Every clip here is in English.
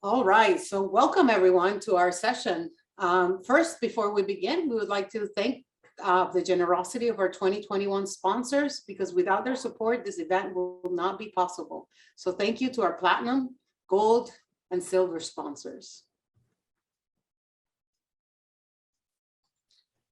All right, so welcome everyone to our session. First, before we begin, we would like to thank the generosity of our 2021 sponsors, because without their support, this event will not be possible. So thank you to our platinum, gold, and silver sponsors.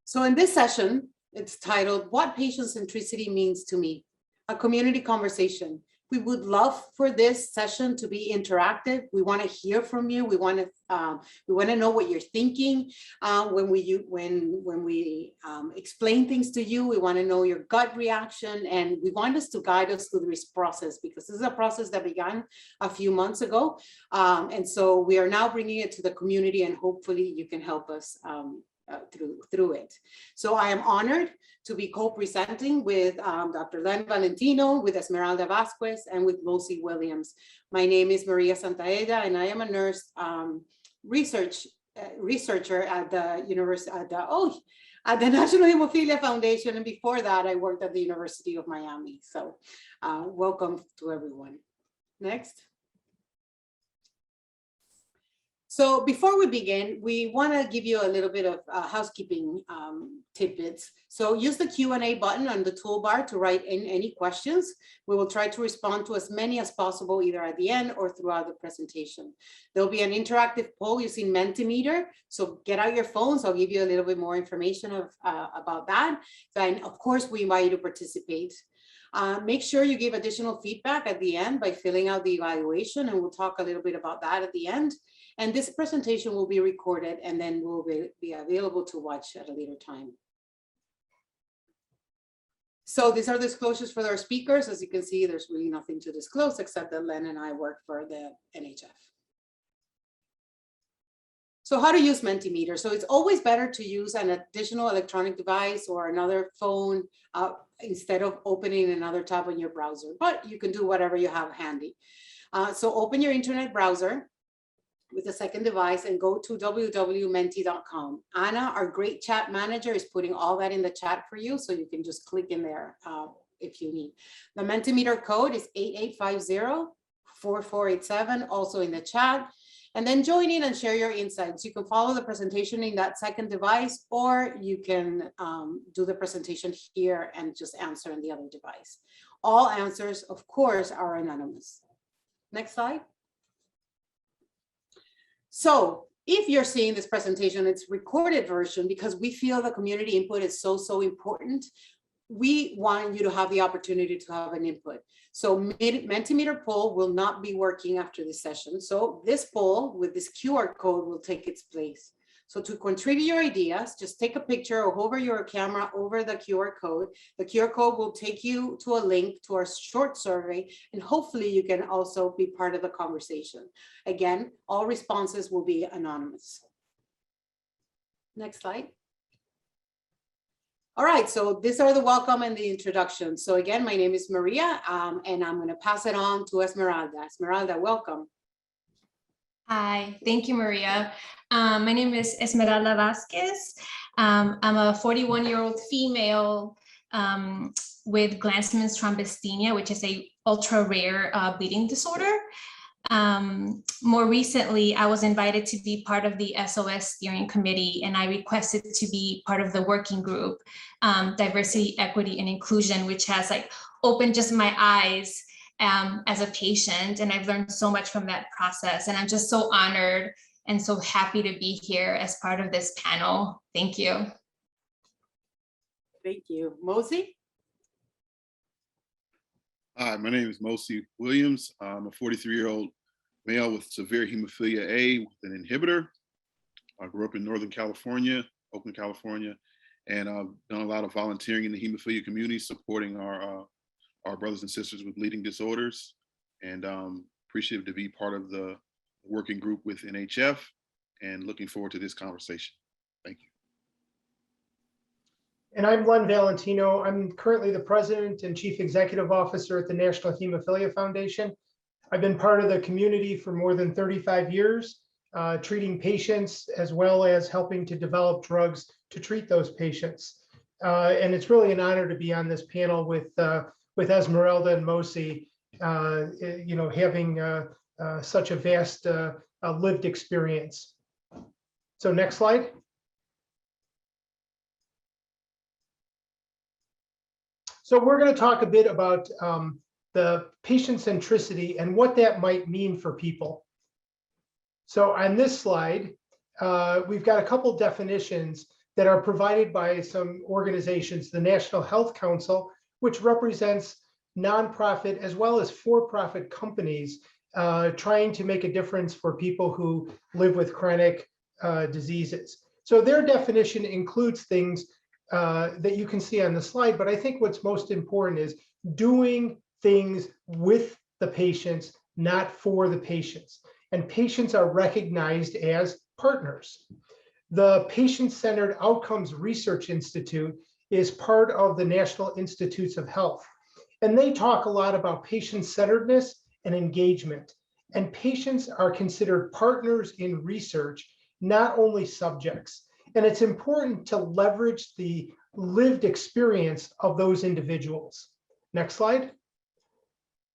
So in this session, it's titled, What Patient Centricity Means to Me, a community conversation. We would love for this session to be interactive. We want to hear from you. We want to know what you're thinking when we explain things to you. We want to know your gut reaction, and we want us to guide us through this process, because this is a process that began a few months ago, and so we are now bringing it to the community, and hopefully you can help us through it. So I am honored to be co-presenting with Dr. Len Valentino, with Esmeralda Vasquez, and with Mosi Williams. My name is Maria Santaella, and I am a nurse researcher at the National Hemophilia Foundation, and before that I worked at the University of Miami. So welcome to everyone. Next. So before we begin, we want to give you a little bit of housekeeping tidbits. So use the Q&A button on the toolbar to write in any questions. We will try to respond to as many as possible, either at the end or throughout the presentation. There'll be an interactive poll using Mentimeter. So get out your phones. I'll give you a little bit more information about that. And of course, we invite you to participate. Make sure you give additional feedback at the end by filling out the evaluation, and we'll talk a little bit about that at the end. And this presentation will be recorded and then will be available to watch at a later time. So these are disclosures for our speakers. As you can see, there's really nothing to disclose except that Len and I work for the NHF. So how to use Mentimeter. So it's always better to use an additional electronic device or another phone instead of opening another tab on your browser, but you can do whatever you have handy. So open your internet browser with a second device and go to www.menti.com. Anna, our great chat manager, is putting all that in the chat for you, so you can just click in there if you need. The Mentimeter code is 8850-4487, also in the chat. And then join in and share your insights. You can follow the presentation in that second device, or you can do the presentation here and just answer on the other device. All answers, of course, are anonymous. Next slide. So if you're seeing this presentation, it's recorded version, because we feel the community input is so important. We want you to have the opportunity to have an input. So Mentimeter poll will not be working after this session. So this poll with this QR code will take its place. So to contribute your ideas, just take a picture or hover your camera over the QR code. The QR code will take you to a link to our short survey, and hopefully you can also be part of the conversation. Again, all responses will be anonymous. Next slide. All right, so these are the welcome and the introduction. So again, my name is Maria, and I'm going to pass it on to Esmeralda. Esmeralda, welcome. Hi, thank you, Maria. My name is Esmeralda Vasquez. I'm a 41-year-old female with Glanzmann's thrombasthenia, which is a ultra rare bleeding disorder. More recently, I was invited to be part of the SOS steering committee, and I requested to be part of the working group, Diversity, Equity, and Inclusion, which has opened just my eyes as a patient, and I've learned so much from that process, and I'm just so honored and so happy to be here as part of this panel. Thank you. Thank you. Mosi? Hi, my name is Mosi Williams. I'm a 43-year-old male with severe hemophilia A with an inhibitor. I grew up in Northern California, Oakland, California, and I've done a lot of volunteering in the hemophilia community, supporting our brothers and sisters with bleeding disorders, and appreciative to be part of the working group with NHF, and looking forward to this conversation. Thank you. And I'm Len Valentino. I'm currently the president and chief executive officer at the National Hemophilia Foundation. I've been part of the community for more than 35 years, treating patients as well as helping to develop drugs to treat those patients. And it's really an honor to be on this panel with Esmeralda and Mosi, having such a vast lived experience. So next slide. So we're going to talk a bit about the patient centricity and what that might mean for people. So on this slide, we've got a couple definitions that are provided by some organizations, the National Health Council, which represents nonprofit as well as for-profit companies trying to make a difference for people who live with chronic diseases. So their definition includes things that you can see on the slide, but I think what's most important is doing things with the patients, not for the patients. And patients are recognized as partners. The Patient-Centered Outcomes Research Institute is part of the National Institutes of Health. And they talk a lot about patient-centeredness and engagement. And patients are considered partners in research, not only subjects. And it's important to leverage the lived experience of those individuals. Next slide.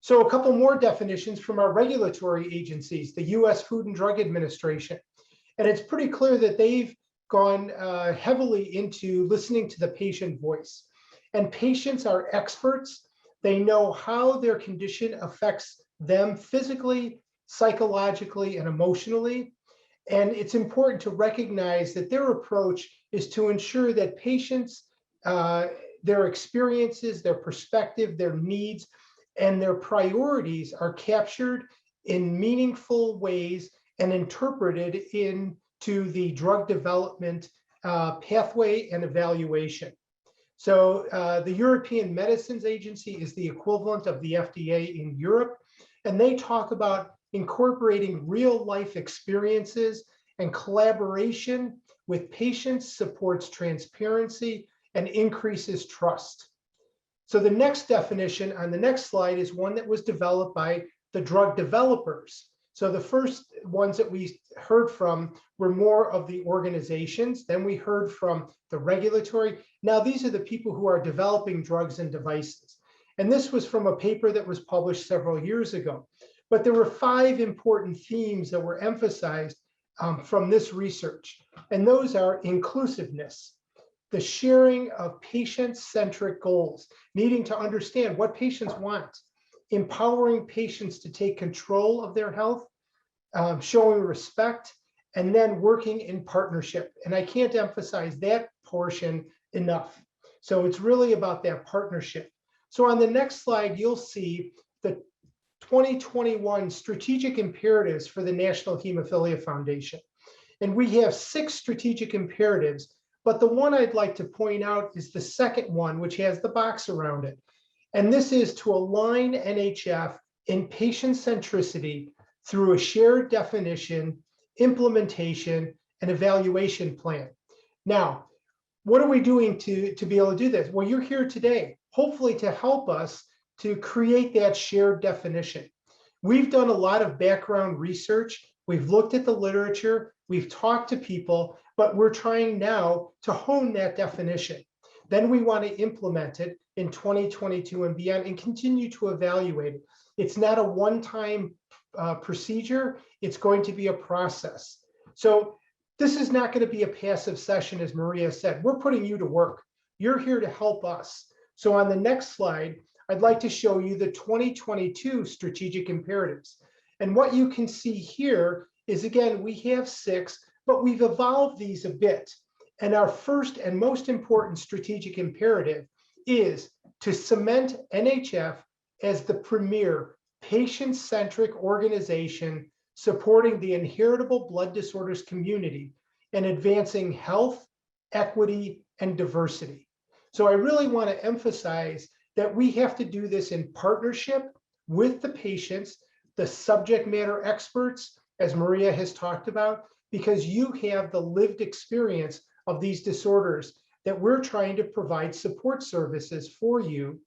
So a couple more definitions from our regulatory agencies, the US Food and Drug Administration. And it's pretty clear that they've gone heavily into listening to the patient voice. And patients are experts. They know how their condition affects them physically, psychologically, and emotionally. And it's important to recognize that their approach is to ensure that patients, their experiences, their perspective, their needs, and their priorities are captured in meaningful ways and interpreted into the drug development pathway and evaluation. So the European Medicines Agency is the equivalent of the FDA in Europe, and they talk about incorporating real life experiences and collaboration with patients supports transparency and increases trust. So the next definition on the next slide is one that was developed by the drug developers. So the first ones that we heard from were more of the organizations. Then we heard from the regulatory. Now these are the people who are developing drugs and devices. And this was from a paper that was published several years ago. But there were 5 important themes that were emphasized from this research. And those are inclusiveness, the sharing of patient-centric goals, needing to understand what patients want, empowering patients to take control of their health, showing respect, and then working in partnership. And I can't emphasize that portion enough. So it's really about that partnership. So on the next slide, you'll see the 2021 strategic imperatives for the National Hemophilia Foundation. And we have 6 strategic imperatives, but the one I'd like to point out is the second one, which has the box around it. And this is to align NHF in patient centricity through a shared definition, implementation, and evaluation plan. Now, what are we doing to be able to do this? Well, you're here today, hopefully to help us to create that shared definition. We've done a lot of background research. We've looked at the literature. We've talked to people, but we're trying now to hone that definition. Then we want to implement it in 2022 and beyond and continue to evaluate it. It's not a one-time procedure. It's going to be a process. So this is not going to be a passive session, as Maria said. We're putting you to work. You're here to help us. So on the next slide, I'd like to show you the 2022 strategic imperatives. And what you can see here is, again, we have 6, but we've evolved these a bit. And our first and most important strategic imperative is to cement NHF as the premier patient-centric organization supporting the inheritable blood disorders community and advancing health, equity, and diversity. So I really want to emphasize that we have to do this in partnership with the patients, the subject matter experts, as Maria has talked about, because you have the lived experience of these disorders that we're trying to provide support services for you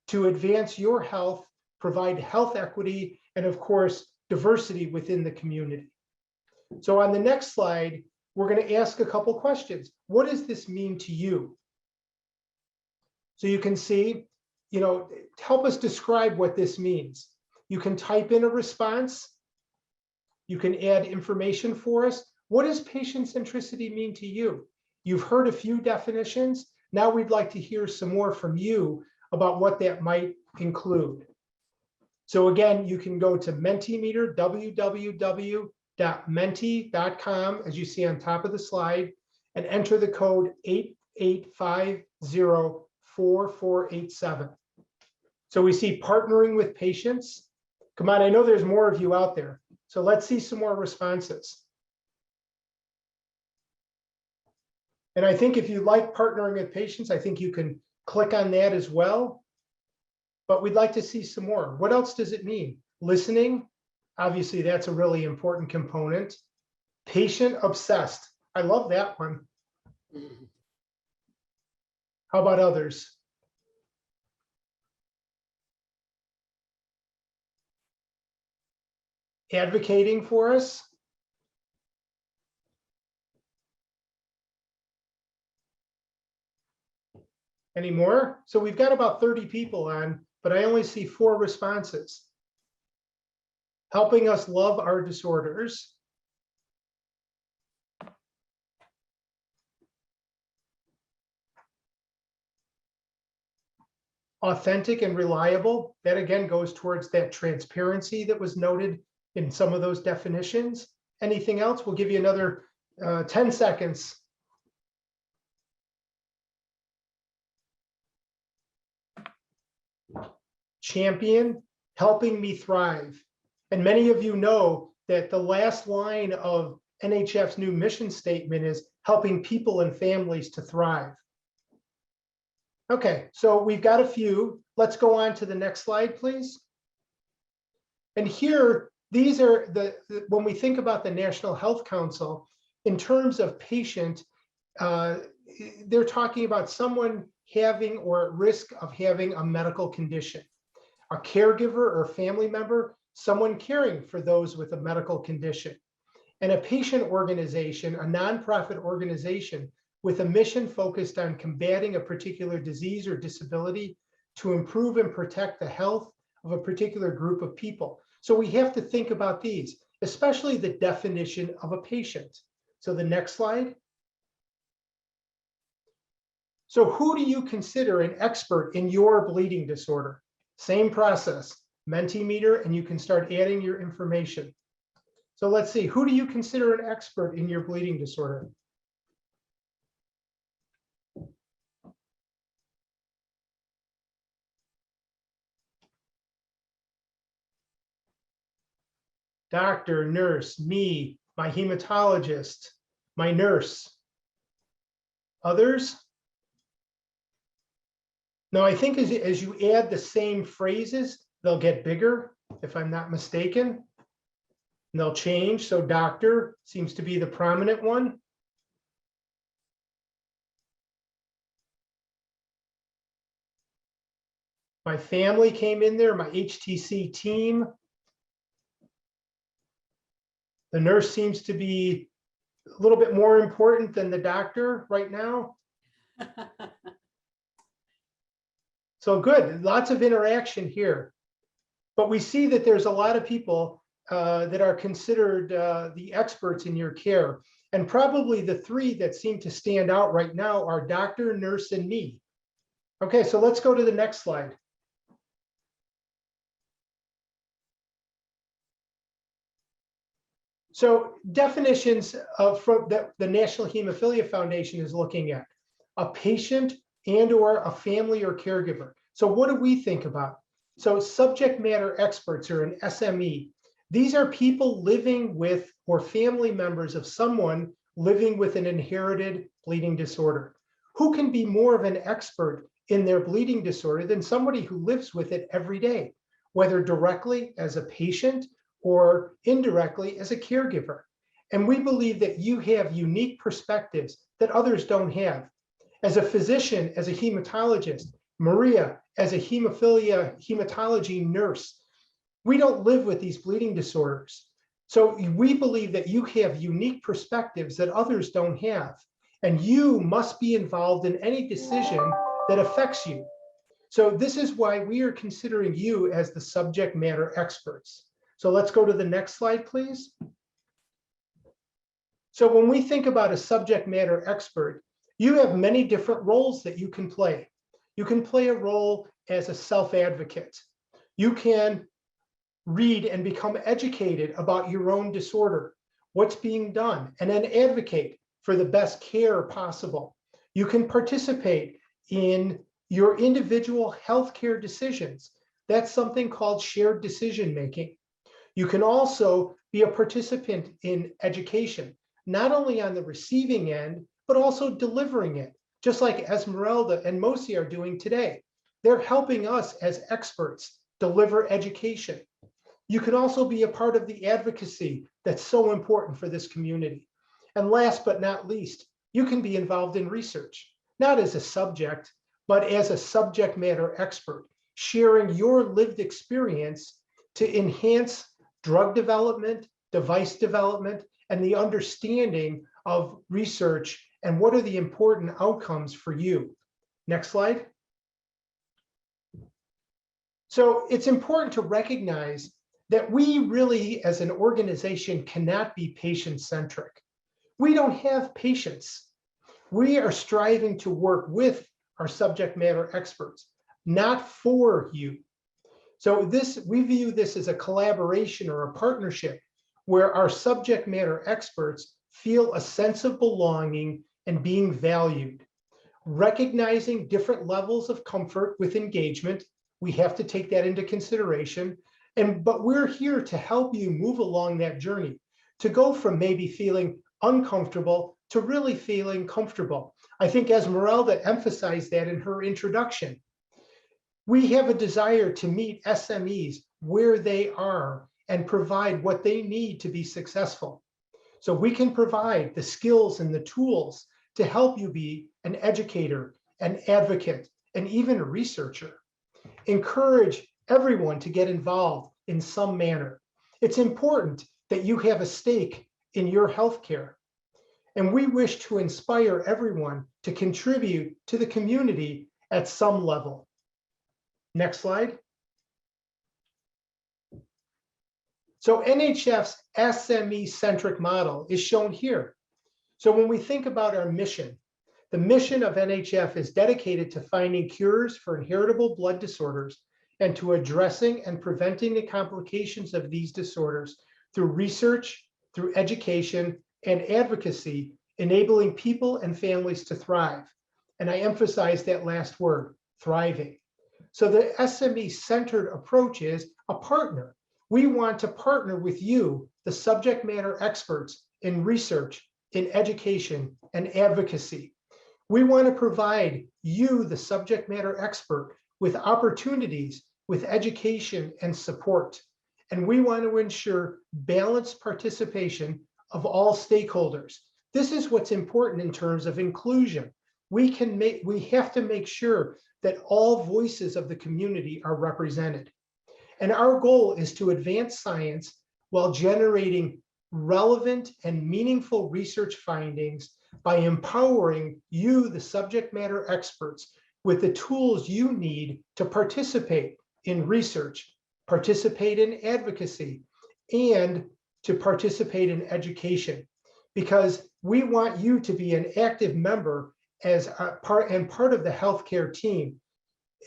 to advance your health, provide health equity, and of course, diversity within the community. So on the next slide, we're going to ask a couple questions. What does this mean to you? So you can see, help us describe what this means. You can type in a response, You can add information for us. What does patient centricity mean to you? You've heard a few definitions. Now we'd like to hear some more from you about what that might include. So again, you can go to Mentimeter, www.menti.com, as you see on top of the slide, and enter the code 88504487. So we see partnering with patients. Come on, I know there's more of you out there. So let's see some more responses. And I think if you like partnering with patients, I think you can click on that as well. But we'd like to see some more. What else does it mean? Listening, obviously that's a really important component. Patient obsessed, I love that one. How about others? Advocating for us. Any more? So we've got about 30 people on, but I only see 4 responses. Helping us love our disorders. Authentic and reliable. That again goes towards that transparency that was noted in some of those definitions. Anything else? We'll give you another 10 seconds. Champion, helping me thrive. And many of you know that the last line of NHF's new mission statement is helping people and families to thrive. Okay, so we've got a few. Let's go on to the next slide, please. And here, these are when we think about the National Health Council, in terms of patient, they're talking about someone having or at risk of having a medical condition. A caregiver or family member, someone caring for those with a medical condition. And a patient organization, a nonprofit organization with a mission focused on combating a particular disease or disability to improve and protect the health of a particular group of people. So we have to think about these, especially the definition of a patient. So the next slide. So who do you consider an expert in your bleeding disorder? Same process, Mentimeter, and you can start adding your information. So let's see, who do you consider an expert in your bleeding disorder? Doctor, nurse, me, my hematologist, my nurse. Others? Now, I think as you add the same phrases, they'll get bigger, if I'm not mistaken. And they'll change. So doctor seems to be the prominent one. My family came in there, my HTC team. The nurse seems to be a little bit more important than the doctor right now. So good, lots of interaction here. But we see that there's a lot of people that are considered the experts in your care. And probably the 3 that seem to stand out right now are doctor, nurse, and me. Okay, so let's go to the next slide. So definitions from the National Hemophilia Foundation is looking at a patient and or a family or caregiver. So what do we think about? So subject matter experts or an SME. These are people living with or family members of someone living with an inherited bleeding disorder. Who can be more of an expert in their bleeding disorder than somebody who lives with it every day, whether directly as a patient or indirectly as a caregiver? And we believe that you have unique perspectives that others don't have. As a physician, as a hematologist, Maria, as a hematology nurse, we don't live with these bleeding disorders. So we believe that you have unique perspectives that others don't have. And you must be involved in any decision that affects you. So this is why we are considering you as the subject matter experts. So let's go to the next slide, please. So when we think about a subject matter expert, you have many different roles that you can play. You can play a role as a self-advocate. You can read and become educated about your own disorder, what's being done, and then advocate for the best care possible. You can participate in your individual healthcare decisions. That's something called shared decision-making. You can also be a participant in education, not only on the receiving end, but also delivering it, just like Esmeralda and Mosi are doing today. They're helping us as experts deliver education. You can also be a part of the advocacy that's so important for this community. And last but not least, you can be involved in research, not as a subject, but as a subject matter expert, sharing your lived experience to enhance drug development, device development, and the understanding of research and what are the important outcomes for you. Next slide. So it's important to recognize that we really, as an organization, cannot be patient-centric. We don't have patients. We are striving to work with our subject matter experts, not for you. So we view this as a collaboration or a partnership where our subject matter experts feel a sense of belonging and being valued. Recognizing different levels of comfort with engagement, we have to take that into consideration. But we're here to help you move along that journey, to go from maybe feeling uncomfortable to really feeling comfortable. I think Esmeralda emphasized that in her introduction. We have a desire to meet SMEs where they are and provide what they need to be successful. So we can provide the skills and the tools to help you be an educator, an advocate, and even a researcher. Encourage everyone to get involved in some manner. It's important that you have a stake in your healthcare. And we wish to inspire everyone to contribute to the community at some level. Next slide. So NHF's SME-centric model is shown here. So when we think about our mission, the mission of NHF is dedicated to finding cures for inheritable blood disorders and to addressing and preventing the complications of these disorders through research, through education, and advocacy, enabling people and families to thrive. And I emphasize that last word, thriving. So the SME-centered approach is a partner. We want to partner with you, the subject matter experts in research, in education, and advocacy. We want to provide you, the subject matter expert, with opportunities, with education and support. And we want to ensure balanced participation of all stakeholders. This is what's important in terms of inclusion. We have to make sure that all voices of the community are represented. And our goal is to advance science while generating relevant and meaningful research findings by empowering you, the subject matter experts, with the tools you need to participate in research, participate in advocacy, and to participate in education. Because we want you to be an active member as a part of the healthcare team.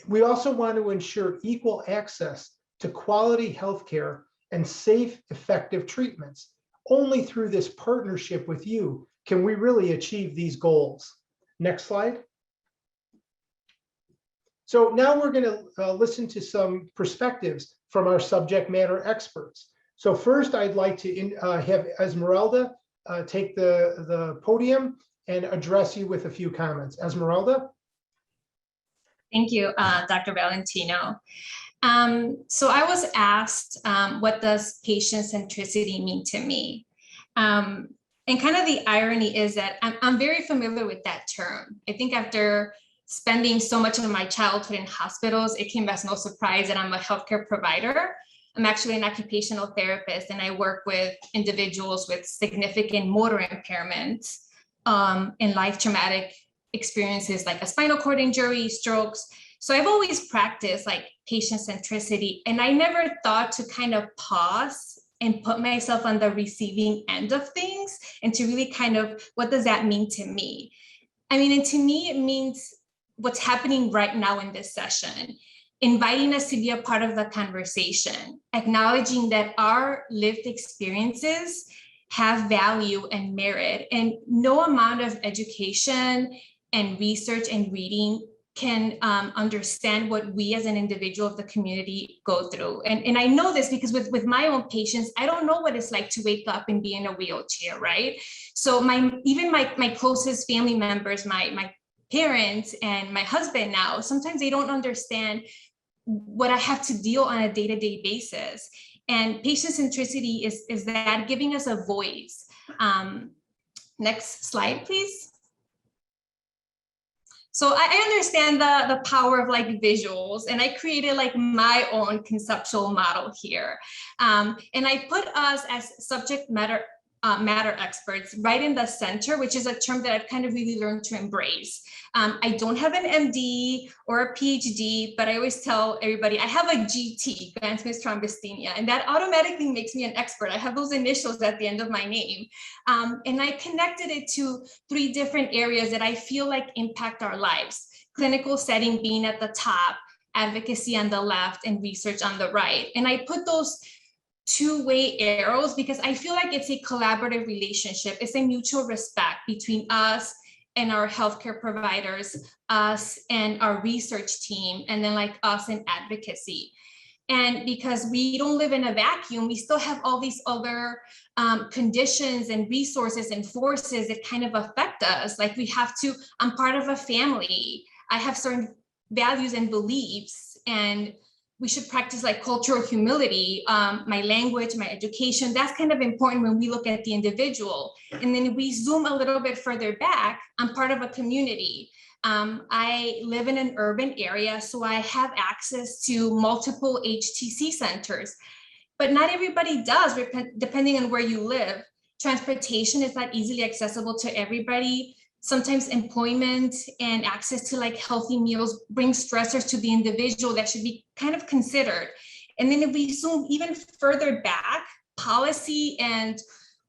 We also want to ensure equal access to quality healthcare and safe, effective treatments. Only through this partnership with you can we really achieve these goals. Next slide. So now we're going to listen to some perspectives from our subject matter experts. So first, I'd like to have Esmeralda take the podium and address you with a few comments. Esmeralda? Thank you, Dr. Valentino. So I was asked, what does patient centricity mean to me? And kind of the irony is that I'm very familiar with that term. I think after spending so much of my childhood in hospitals, it came as no surprise that I'm a healthcare provider. I'm actually an occupational therapist, and I work with individuals with significant motor impairments and life traumatic experiences like a spinal cord injury, strokes, So I've always practiced like patient centricity, and I never thought to kind of pause and put myself on the receiving end of things and to really kind of, what does that mean to me? I mean, and to me, it means what's happening right now in this session, inviting us to be a part of the conversation, acknowledging that our lived experiences have value and merit, and no amount of education and research and reading can understand what we as an individual of the community go through. And I know this because with my own patients, I don't know what it's like to wake up and be in a wheelchair, right? So even my closest family members, my parents and my husband now, sometimes they don't understand what I have to deal on a day-to-day basis. And patient centricity is that giving us a voice. Next slide, please. So I understand the power of like visuals, and I created like my own conceptual model here. And I put us as subject matter experts right in the center, which is a term that I've kind of really learned to embrace. I don't have an MD or a PhD, but I always tell everybody I have a GT, Glanzmann's thrombocythemia, and that automatically makes me an expert. I have those initials at the end of my name. And I connected it to 3 different areas that I feel like impact our lives. Clinical setting being at the top, advocacy on the left, and research on the right. And I put those 2-way arrows because I feel like it's a collaborative relationship. It's a mutual respect between us and our healthcare providers, us and our research team, and then like us and advocacy. And because we don't live in a vacuum, we still have all these other conditions and resources and forces that kind of affect us. Like we have to, I'm part of a family. I have certain values and beliefs, and we should practice like cultural humility, my language, my education. That's kind of important when we look at the individual. And then we zoom a little bit further back, I'm part of a community. I live in an urban area, so I have access to multiple HTC centers, but not everybody does, depending on where you live. Transportation is not easily accessible to everybody. Sometimes employment and access to like healthy meals bring stressors to the individual that should be kind of considered. And then if we zoom even further back, policy and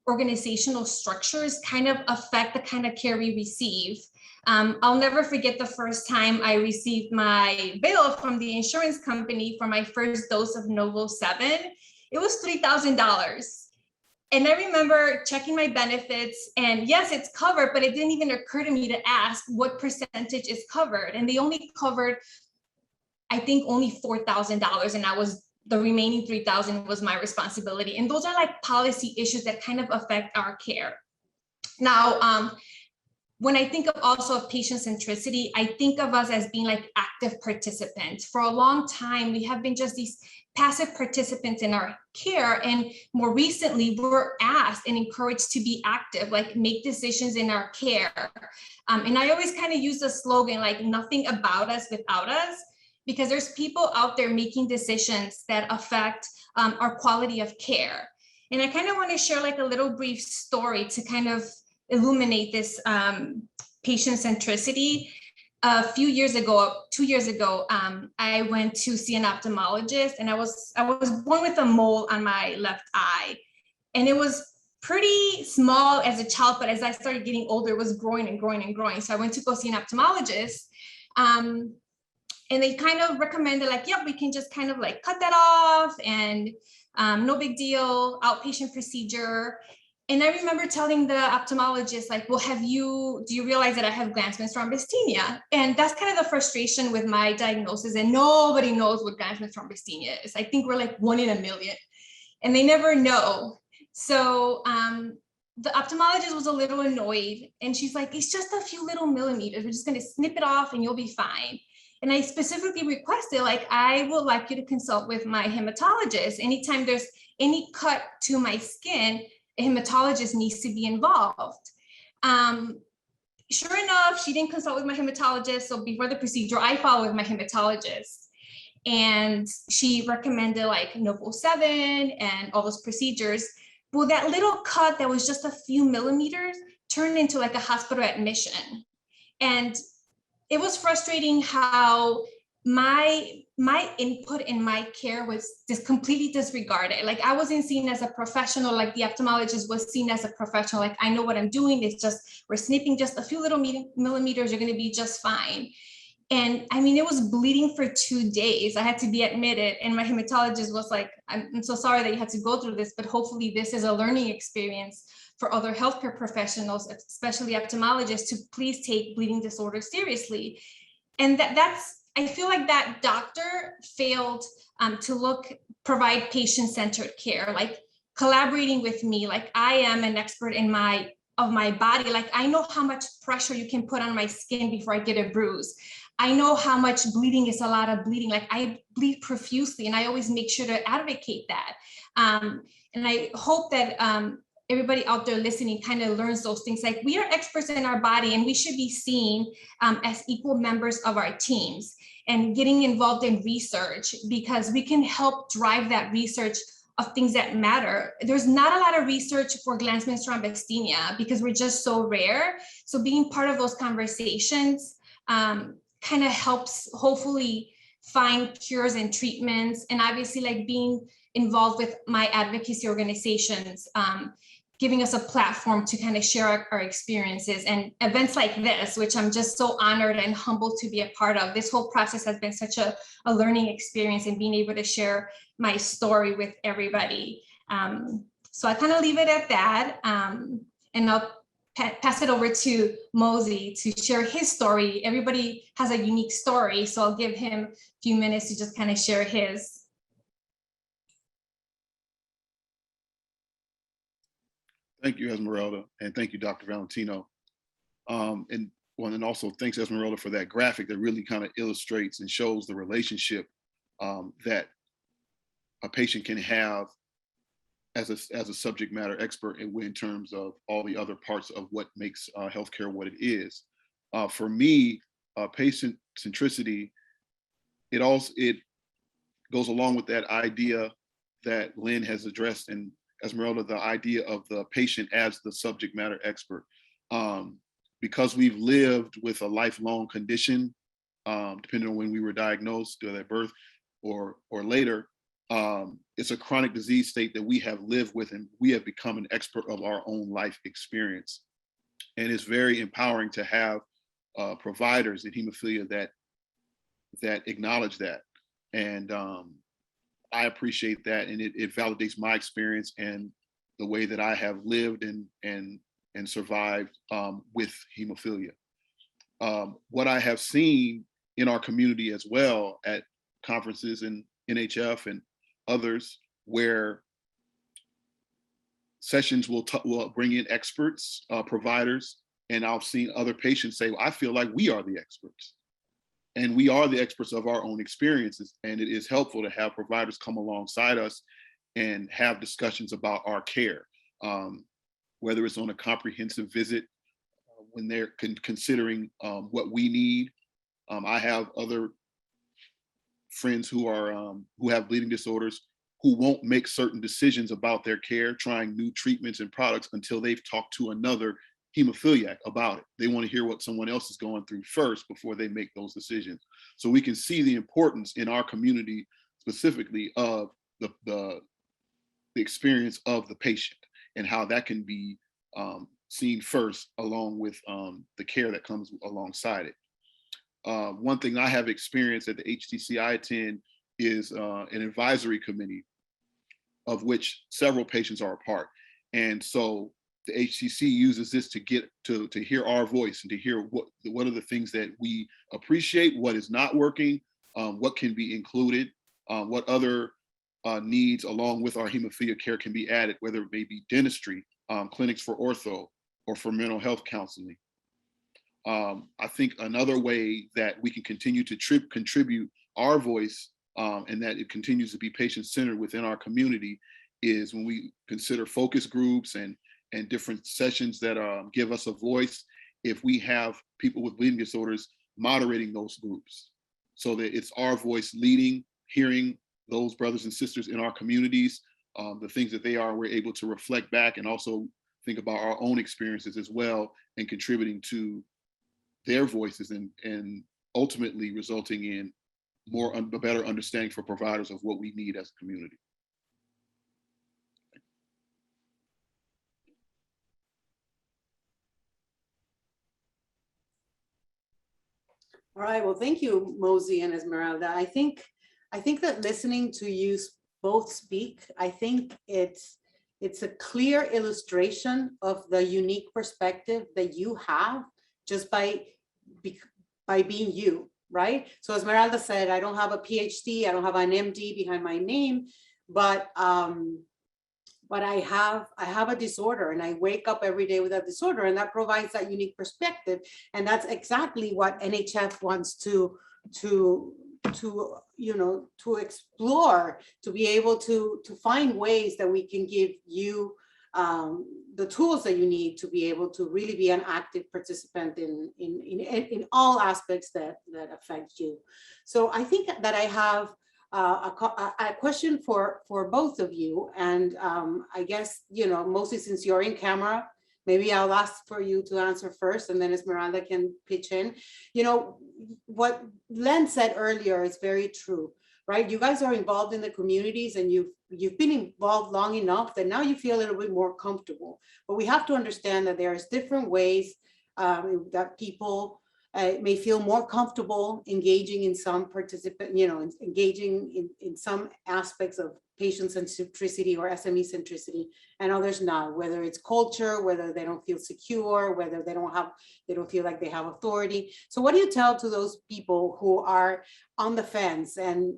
organizational structures kind of affect the kind of care we receive. I'll never forget the first time I received my bill from the insurance company for my first dose of Novo 7. It was $3,000. And I remember checking my benefits, and yes, it's covered, but it didn't even occur to me to ask what percentage is covered. And they only covered, I think, only $4,000, and the remaining $3,000 was my responsibility. And those are like policy issues that kind of affect our care. Now, when I think of also of patient centricity, I think of us as being like active participants. For a long time, we have been just these passive participants in our care. And more recently, we're asked and encouraged to be active, like make decisions in our care. And I always kind of use the slogan, like nothing about us without us, because there's people out there making decisions that affect our quality of care. And I kind of want to share like a little brief story to kind of illuminate this patient centricity. A few years ago, 2 years ago, I went to see an ophthalmologist, and I was born with a mole on my left eye, and it was pretty small as a child, but as I started getting older, it was growing and growing and growing. So I went to go see an ophthalmologist, and they kind of recommended like, yep, we can just kind of like cut that off, and no big deal, outpatient procedure. And I remember telling the ophthalmologist, like, well, do you realize that I have Glanzmann's thrombocythemia? And that's kind of the frustration with my diagnosis, and nobody knows what Glanzmann's thrombocythemia is. I think we're like 1 in a million, and they never know. So the ophthalmologist was a little annoyed, and she's like, it's just a few little millimeters. We're just gonna snip it off and you'll be fine. And I specifically requested, like, I would like you to consult with my hematologist. Anytime there's any cut to my skin, a hematologist needs to be involved. Sure enough, she didn't consult with my hematologist. So before the procedure, I followed with my hematologist. And she recommended like Novo 7 and all those procedures. Well, that little cut that was just a few millimeters turned into like a hospital admission. And it was frustrating how my input in my care was just completely disregarded. Like I wasn't seen as a professional, like the ophthalmologist was seen as a professional. Like I know what I'm doing. It's just, we're snipping just a few little millimeters, you're gonna be just fine. And I mean, it was bleeding for 2 days. I had to be admitted, and my hematologist was like, I'm so sorry that you had to go through this, but hopefully this is a learning experience for other healthcare professionals, especially ophthalmologists, to please take bleeding disorders seriously. And I feel like that doctor failed to provide patient-centered care, like collaborating with me, like I am an expert of my body. Like I know how much pressure you can put on my skin before I get a bruise. I know how much bleeding is a lot of bleeding. Like I bleed profusely, and I always make sure to advocate that. And I hope that everybody out there listening kind of learns those things. Like we are experts in our body, and we should be seen as equal members of our teams and getting involved in research, because we can help drive that research of things that matter. There's not a lot of research for Glanzmann's thrombasthenia because we're just so rare. So being part of those conversations kind of helps hopefully find cures and treatments. And obviously like being involved with my advocacy organizations, giving us a platform to kind of share our experiences, and events like this, which I'm just so honored and humbled to be a part of. This whole process has been such a learning experience, and being able to share my story with everybody. So I kind of leave it at that. And I'll pass it over to Mosi to share his story. Everybody has a unique story, so I'll give him a few minutes to just kind of share his. Thank you, Esmeralda, and thank you, Dr. Valentino. And also thanks, Esmeralda, for that graphic that really kind of illustrates and shows the relationship that a patient can have as a subject matter expert in terms of all the other parts of what makes healthcare what it is. For me, patient centricity, it goes along with that idea that Lynn has addressed, and Esmeralda, the idea of the patient as the subject matter expert. Because we've lived with a lifelong condition, depending on when we were diagnosed, either at birth or later, it's a chronic disease state that we have lived with, and we have become an expert of our own life experience. And it's very empowering to have providers in hemophilia that acknowledge that. And I appreciate that, and it validates my experience and the way that I have lived and survived with hemophilia. What I have seen in our community as well at conferences and NHF and others, where sessions will bring in experts, providers, and I've seen other patients say, well, I feel like we are the experts. And we are the experts of our own experiences. And it is helpful to have providers come alongside us and have discussions about our care, whether it's on a comprehensive visit, when they're considering what we need. I have other friends who have bleeding disorders who won't make certain decisions about their care, trying new treatments and products until they've talked to another hemophiliac about it. They want to hear what someone else is going through first before they make those decisions. So we can see the importance in our community specifically of the experience of the patient and how that can be seen first, along with the care that comes alongside it. One thing I have experienced at the HTC I attend is an advisory committee of which several patients are a part. And so the HTC uses this to get to hear our voice and to hear what are the things that we appreciate, what is not working, what can be included, what other needs along with our hemophilia care can be added, whether it may be dentistry, clinics for ortho, or for mental health counseling. I think another way that we can continue to contribute our voice and that it continues to be patient-centered within our community is when we consider focus groups and different sessions that give us a voice. If we have people with bleeding disorders moderating those groups, so that it's our voice leading, hearing those brothers and sisters in our communities, the things that they are, we're able to reflect back and also think about our own experiences as well, and contributing to their voices and ultimately resulting in a better understanding for providers of what we need as a community. All right, well, thank you, Mosi and Esmeralda. I think that listening to you both speak, I think it's a clear illustration of the unique perspective that you have just by being you, right? So Esmeralda said, I don't have a PhD, I don't have an MD behind my name, but I have a disorder and I wake up every day with a disorder, and that provides that unique perspective. And that's exactly what NHF wants to explore, to be able to find ways that we can give you the tools that you need to be able to really be an active participant in all aspects that affect you. So I think that I have a question for both of you, and I guess, mostly since you're in camera, maybe I'll ask for you to answer first, and then Esmeralda can pitch in. What Len said earlier is very true, right? You guys are involved in the communities, and you've been involved long enough that now you feel a little bit more comfortable. But we have to understand that there's different ways that people may feel more comfortable engaging in some engaging in some aspects of patient centricity or SME centricity, and others not, whether it's culture, whether they don't feel secure, whether they don't feel like they have authority. So what do you tell to those people who are on the fence and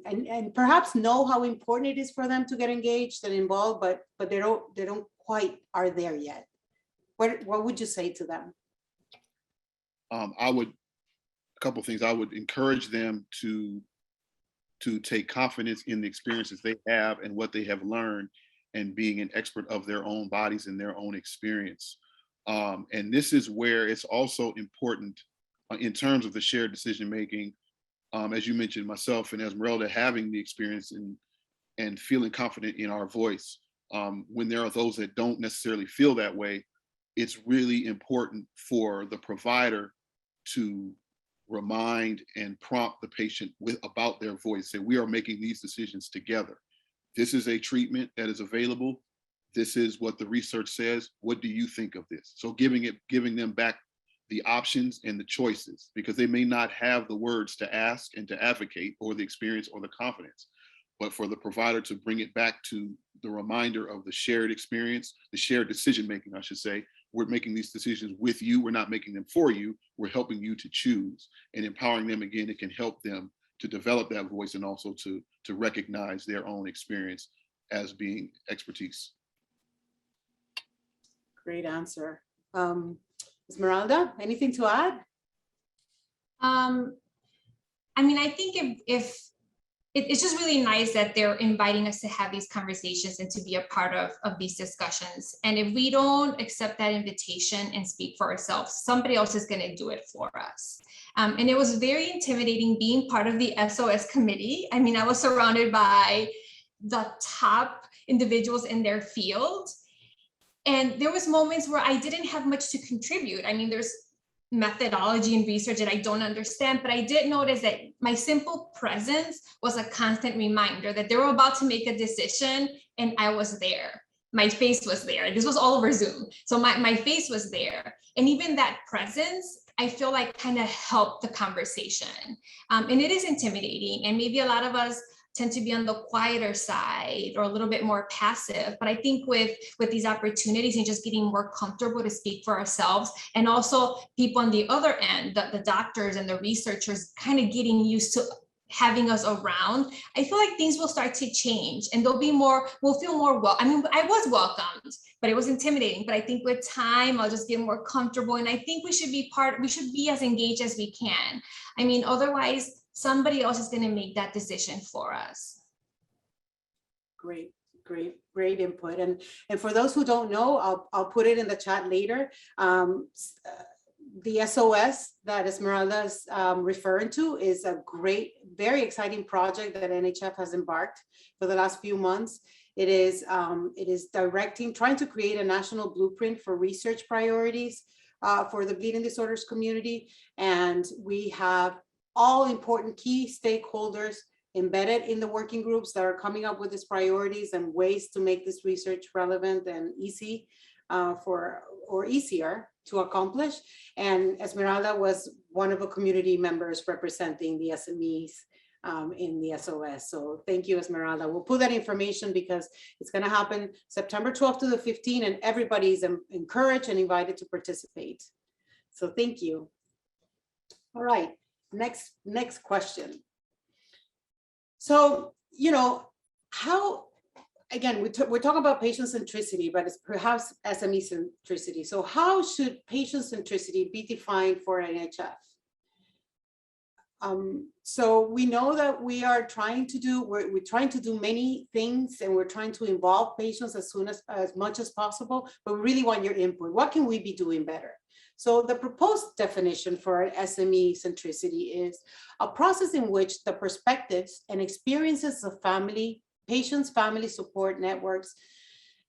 perhaps know how important it is for them to get engaged and involved, but they don't quite are there yet? What would you say to them? A couple of things. I would encourage them to take confidence in the experiences they have and what they have learned, and being an expert of their own bodies and their own experience. And this is where it's also important in terms of the shared decision making. As you mentioned, myself and Esmeralda having the experience and feeling confident in our voice. When there are those that don't necessarily feel that way, it's really important for the provider to remind and prompt the patient about their voice. Say, we are making these decisions together. This is a treatment that is available. This is what the research says. What do you think of this? So giving them back the options and the choices, because they may not have the words to ask and to advocate, or the experience or the confidence. But for the provider to bring it back to the reminder of the shared experience, the shared decision making, I should say. We're making these decisions with you. We're not making them for you. We're helping you to choose, and empowering them. Again, it can help them to develop that voice, and also to recognize their own experience as being expertise. Great answer. Esmeralda, anything to add? I think if it's just really nice that they're inviting us to have these conversations and to be a part of these discussions. And if we don't accept that invitation and speak for ourselves, somebody else is going to do it for us. And it was very intimidating being part of the SOS committee. I was surrounded by the top individuals in their field. And there was moments where I didn't have much to contribute. There's methodology and research that I don't understand, but I did notice that my simple presence was a constant reminder that they were about to make a decision, and I was there. My face was there. This was all over Zoom. So my face was there. And even that presence, I feel like kind of helped the conversation. And it is intimidating. And maybe a lot of us tend to be on the quieter side or a little bit more passive. But I think with these opportunities and just getting more comfortable to speak for ourselves, and also people on the other end, the doctors and the researchers kind of getting used to having us around, I feel like things will start to change, and we'll feel more well. I was welcomed, but it was intimidating. But I think with time, I'll just get more comfortable. And I think we should be as engaged as we can. Otherwise, somebody else is going to make that decision for us. Great input. And for those who don't know, I'll put it in the chat later. The SOS that Esmeralda is referring to is a great, very exciting project that NHF has embarked for the last few months. It is trying to create a national blueprint for research priorities for the bleeding disorders community. And we have all important key stakeholders embedded in the working groups that are coming up with these priorities and ways to make this research relevant and easy or easier to accomplish. And Esmeralda was one of the community members representing the SMEs in the SOS. So thank you, Esmeralda. We'll put that information because it's going to happen September 12th to the 15th, and everybody's encouraged and invited to participate. So thank you. All right, next question. So, you know, how, again, we're talking about patient centricity, but it's perhaps SME centricity. So how should patient centricity be defined for NHF? So we know that we are trying to do, we're trying to do many things, and we're trying to involve patients as much as possible, but we really want your input. What can we be doing better? So the proposed definition for SME centricity is a process in which the perspectives and experiences of patients' family support networks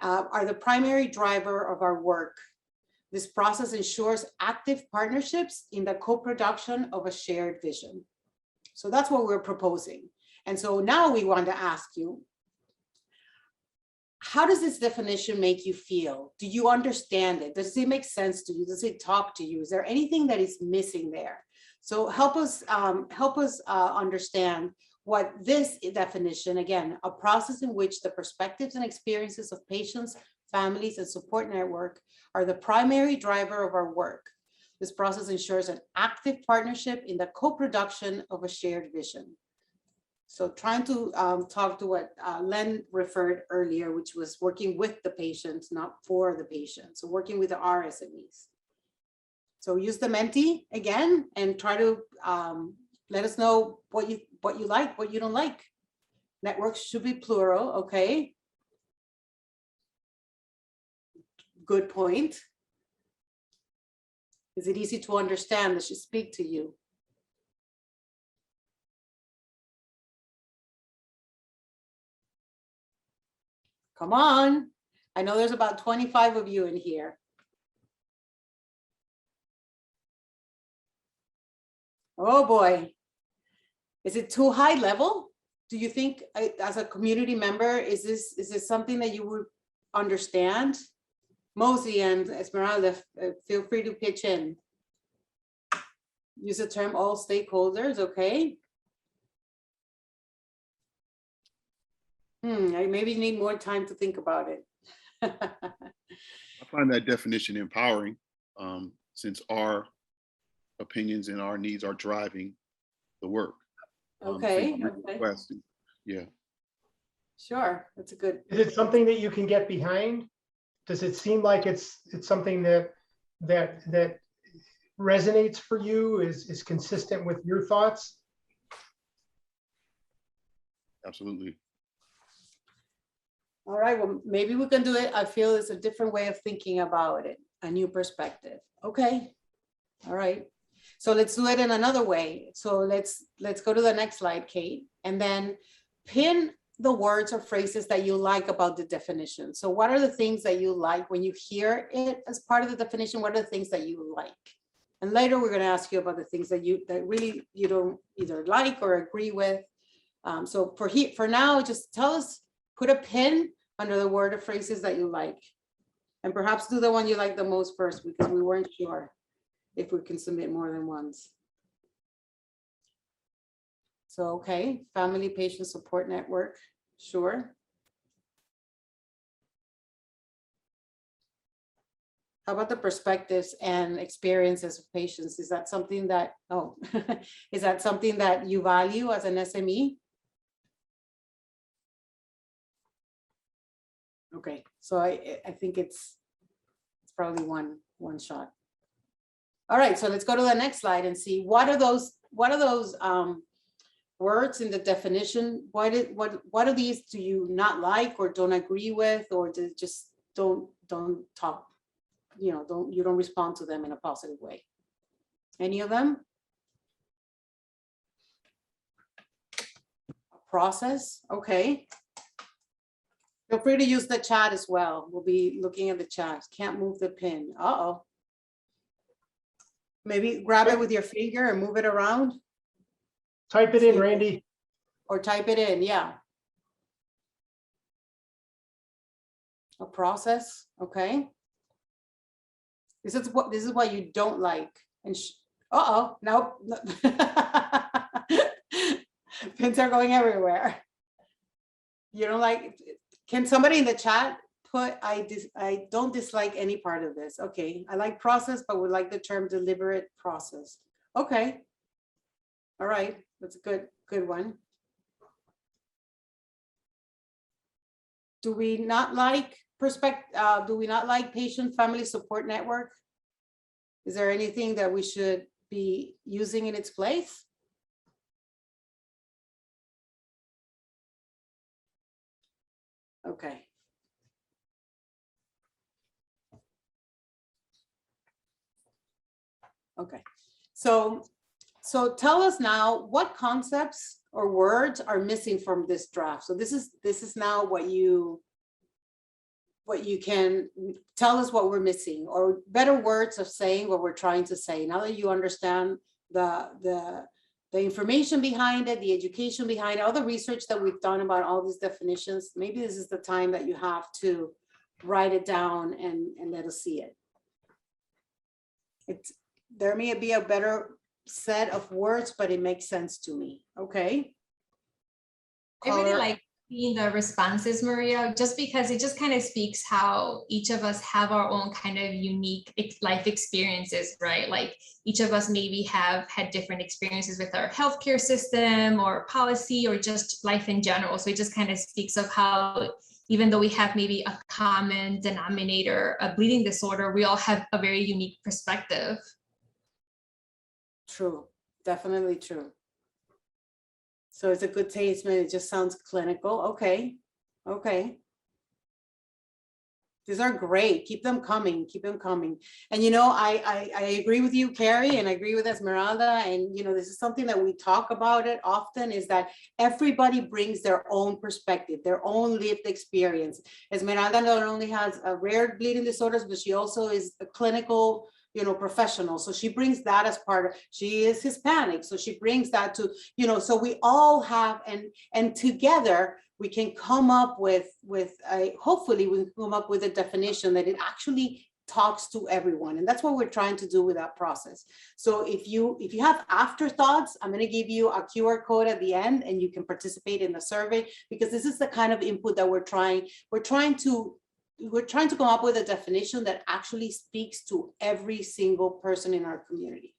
are the primary driver of our work. This process ensures active partnerships in the co-production of a shared vision. So that's what we're proposing. And so now we want to ask you, how does this definition make you feel? Do you understand it? Does it make sense to you? Does it talk to you? Is there anything that is missing there? So help us understand what this definition, again, a process in which the perspectives and experiences of patients, families, and support network are the primary driver of our work. This process ensures an active partnership in the co-production of a shared vision. So trying to talk to what Len referred earlier, which was working with the patients, not for the patient. So working with the RSMEs. So use the Menti again and try to let us know what you like, what you don't like. Networks should be plural, okay? Good point. Is it easy to understand? Does she speak to you? Come on. I know there's about 25 of you in here. Oh boy. Is it too high level? Do you think as a community member, is this something that you would understand? Mosi and Esmeralda, feel free to pitch in. Use the term all stakeholders, okay? I maybe need more time to think about it. I find that definition empowering, since our opinions and our needs are driving the work. Okay. Yeah. Sure, that's a good. Is it something that you can get behind? Does it seem like it's something that resonates for you, is consistent with your thoughts? Absolutely. All right, well, maybe we can do it. I feel it's a different way of thinking about it, a new perspective. Okay, all right. So let's do it in another way. So let's go to the next slide, Kate, and then pin the words or phrases that you like about the definition. So what are the things that you like when you hear it as part of the definition? What are the things that you like? And later we're going to ask you about the things that really you don't either like or agree with. So for now, just tell us, put a pin under the word or phrases that you like. And perhaps do the one you like the most first, because we weren't sure if we can submit more than once. So, okay, family patient support network, sure. How about the perspectives and experiences of patients? Is that something that, is that something that you value as an SME? Okay, so I think it's probably one shot. All right, so let's go to the next slide and see what are those words in the definition. What are these do you not like or don't agree with, or just don't talk, you don't respond to them in a positive way? Any of them? Process, okay. Feel free to use the chat as well. We'll be looking at the chat. Can't move the pin. Uh-oh. Maybe grab it with your finger and move it around. Type it in, Randy. Or type it in, yeah. A process, okay. This is what you don't like. And uh-oh, nope. Pins are going everywhere. You don't like, can somebody in the chat put, I don't dislike any part of this. Okay, I like process, but would like the term deliberate process. Okay. All right, that's a good one. Do we not like do we not like patient family support network? Is there anything that we should be using in its place? Okay. Okay. So tell us now what concepts or words are missing from this draft. So this is now what you can tell us what we're missing, or better words of saying what we're trying to say. Now that you understand the information behind it, the education behind it, all the research that we've done about all these definitions, maybe this is the time that you have to write it down and let us see it. There may be a better set of words, but it makes sense to me. Okay. I really like seeing the responses, Maria, just because it just kind of speaks how each of us have our own kind of unique life experiences, right? Like each of us maybe have had different experiences with our healthcare system or policy or just life in general. So it just kind of speaks of how, even though we have maybe a common denominator, a bleeding disorder, we all have a very unique perspective. True, definitely true. So it's a good statement. It just sounds clinical. Okay. Okay. These are great. Keep them coming. Keep them coming. And, you know, I agree with you, Carrie, and I agree with Esmeralda. And, you know, this is something that we talk about it often, is that everybody brings their own perspective, their own lived experience. Esmeralda not only has a rare bleeding disorders, but she also is a clinical, you know, professional. So she brings that as part of, she is Hispanic. So she brings that to, you know, so we all have, and together we can come up with hopefully we can come up with a definition that it actually talks to everyone. And that's what we're trying to do with that process. So if you have afterthoughts, I'm going to give you a QR code at the end and you can participate in the survey, because this is the kind of input that we're trying to come up with a definition that actually speaks to every single person in our community.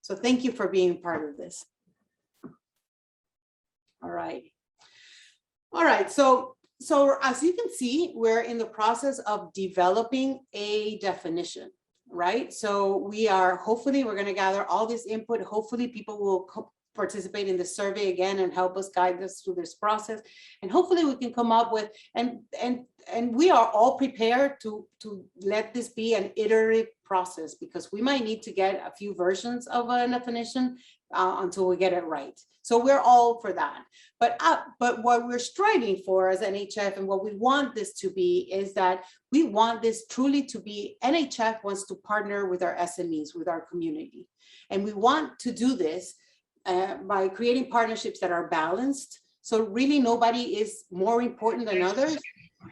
So thank you for being part of this. All right. All right. So as you can see, we're in the process of developing a definition, right? So hopefully we're going to gather all this input. Hopefully people will participate in the survey again and help us guide us through this process. And hopefully we can come up with, and we are all prepared to let this be an iterative process, because we might need to get a few versions of a definition until we get it right. So we're all for that. But what we're striving for as NHF, and what we want this to be, is that we want this truly to be, NHF wants to partner with our SMEs, with our community. And we want to do this by creating partnerships that are balanced. So really nobody is more important than others.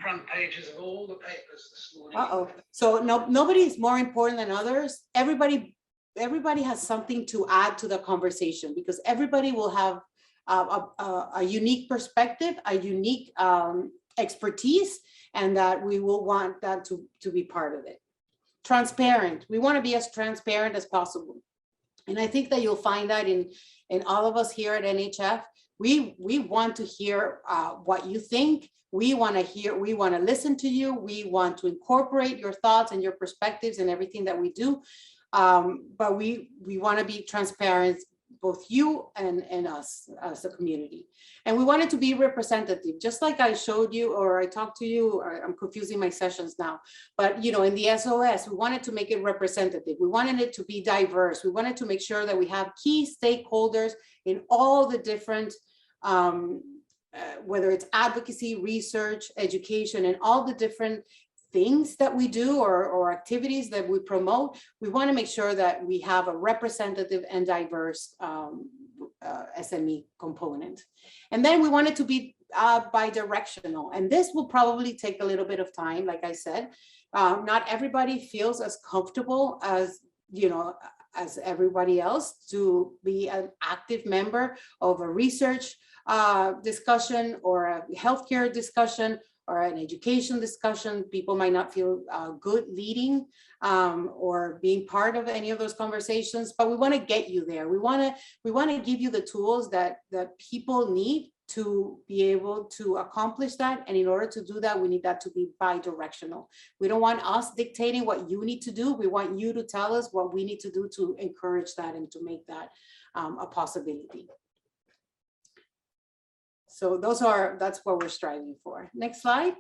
Front pages of all the papers this morning. Uh-oh. So nobody is more important than others. Everybody has something to add to the conversation, because everybody will have a unique perspective, a unique expertise, and that we will want that to be part of it. Transparent. We want to be as transparent as possible. And I think that you'll find that in all of us here at NHF. We want to hear what you think. We want to listen to you. We want to incorporate your thoughts and your perspectives in everything that we do. But we want to be transparent, both you and us as a community. And we want it to be representative, just like I showed you, or I talked to you, or I'm confusing my sessions now. But, you know, in the SOS, we wanted to make it representative. We wanted it to be diverse. We wanted to make sure that we have key stakeholders in all the different, whether it's advocacy, research, education, and all the different things that we do or activities that we promote. We want to make sure that we have a representative and diverse SME component. And then we want it to be bi-directional. And this will probably take a little bit of time, like I said. Not everybody feels as comfortable as, as everybody else to be an active member of a research discussion or a healthcare discussion or an education discussion. People might not feel good leading or being part of any of those conversations, but we want to get you there. We want to give you the tools that people need to be able to accomplish that. And in order to do that, we need that to be bi-directional. We don't want us dictating what you need to do. We want you to tell us what we need to do to encourage that and to make that a possibility. So that's what we're striving for. Next slide.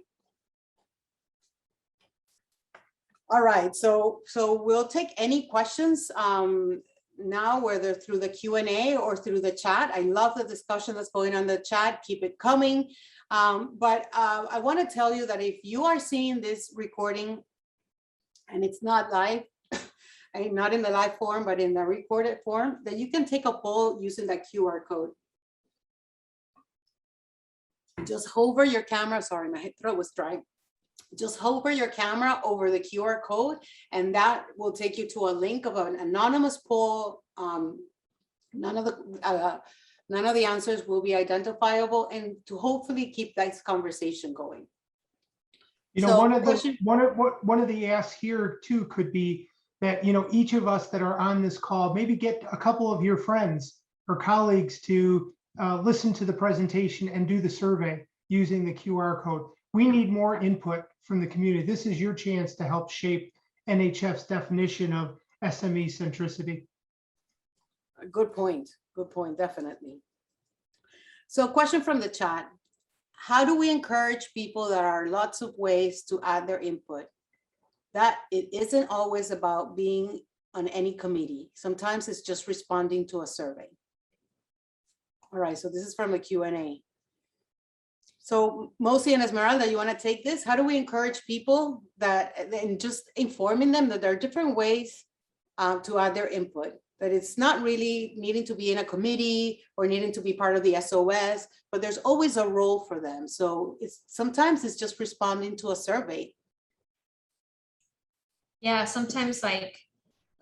All right, so we'll take any questions now, whether through the Q&A or through the chat. I love the discussion that's going on in the chat. Keep it coming. But I want to tell you that if you are seeing this recording and it's not live, not in the live form, but in the recorded form, that you can take a poll using that QR code. Just hover your camera. Sorry, my throat was dry. Just hover your camera over the QR code, and that will take you to a link of an anonymous poll. None of the answers will be identifiable, and to hopefully keep this conversation going. So one of the asks here too could be that each of us that are on this call, maybe get a couple of your friends or colleagues to listen to the presentation and do the survey using the QR code. We need more input from the community. This is your chance to help shape NHF's definition of SME centricity. Good point, definitely. So question from the chat. How do we encourage people? There are lots of ways to add their input. That it isn't always about being on any committee. Sometimes it's just responding to a survey. All right, so this is from the Q&A. So Mosi and Esmeralda, you want to take this? How do we encourage people and just informing them that there are different ways to add their input, that it's not really needing to be in a committee or needing to be part of the SOS, but there's always a role for them. So sometimes it's just responding to a survey. Yeah, sometimes like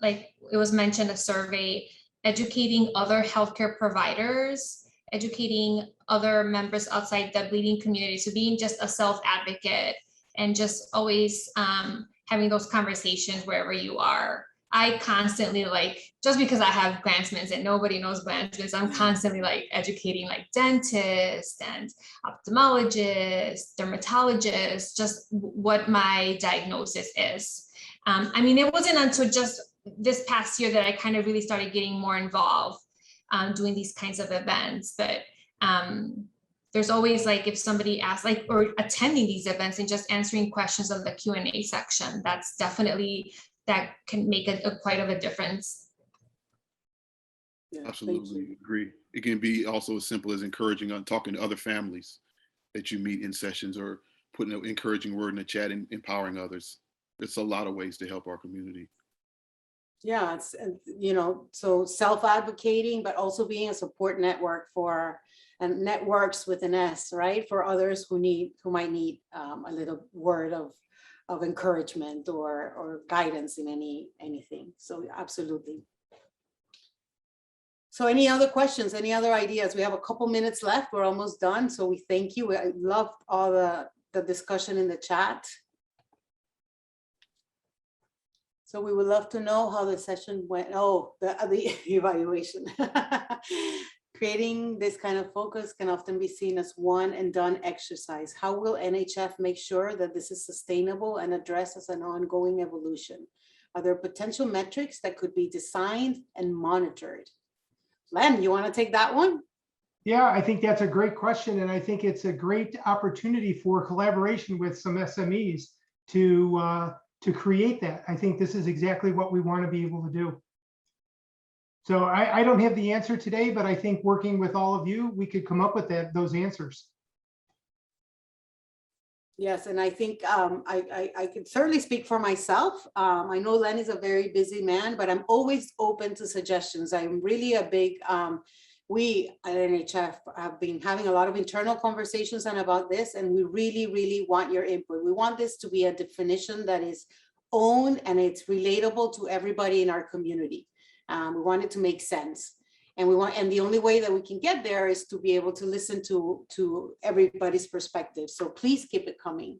it was mentioned, a survey, educating other healthcare providers, educating other members outside the bleeding community. So being just a self-advocate and just always having those conversations wherever you are. I constantly just because I have glandsmans and nobody knows glandsmans, I'm constantly educating dentists and ophthalmologists, dermatologists, just what my diagnosis is. I mean, it wasn't until just this past year that I kind of really started getting more involved doing these kinds of events. But there's always if somebody asks or attending these events and just answering questions on the Q&A section, that's definitely, that can make quite of a difference. Yeah, absolutely agree. It can be also as simple as encouraging on talking to other families that you meet in sessions, or putting an encouraging word in the chat and empowering others. It's a lot of ways to help our community. Yeah, it's, so self-advocating, but also being a support network and networks with an S, right? For others who might need a little word of encouragement or guidance in anything. So absolutely. So any other questions, any other ideas? We have a couple minutes left. We're almost done. So we thank you. I loved all the discussion in the chat. So we would love to know how the session went. Oh, the evaluation. Creating this kind of focus can often be seen as one and done exercise. How will NHF make sure that this is sustainable and addressed as an ongoing evolution? Are there potential metrics that could be designed and monitored? Len, you want to take that one? Yeah, I think that's a great question. And I think it's a great opportunity for collaboration with some SMEs to create that. I think this is exactly what we want to be able to do. So I don't have the answer today, but I think working with all of you, we could come up with those answers. Yes, and I think I can certainly speak for myself. I know Len is a very busy man, but I'm always open to suggestions. I'm really a big, we at NHF have been having a lot of internal conversations and about this, and we really, really want your input. We want this to be a definition that is owned and it's relatable to everybody in our community. We want it to make sense. And the only way that we can get there is to be able to listen to everybody's perspective. So please keep it coming.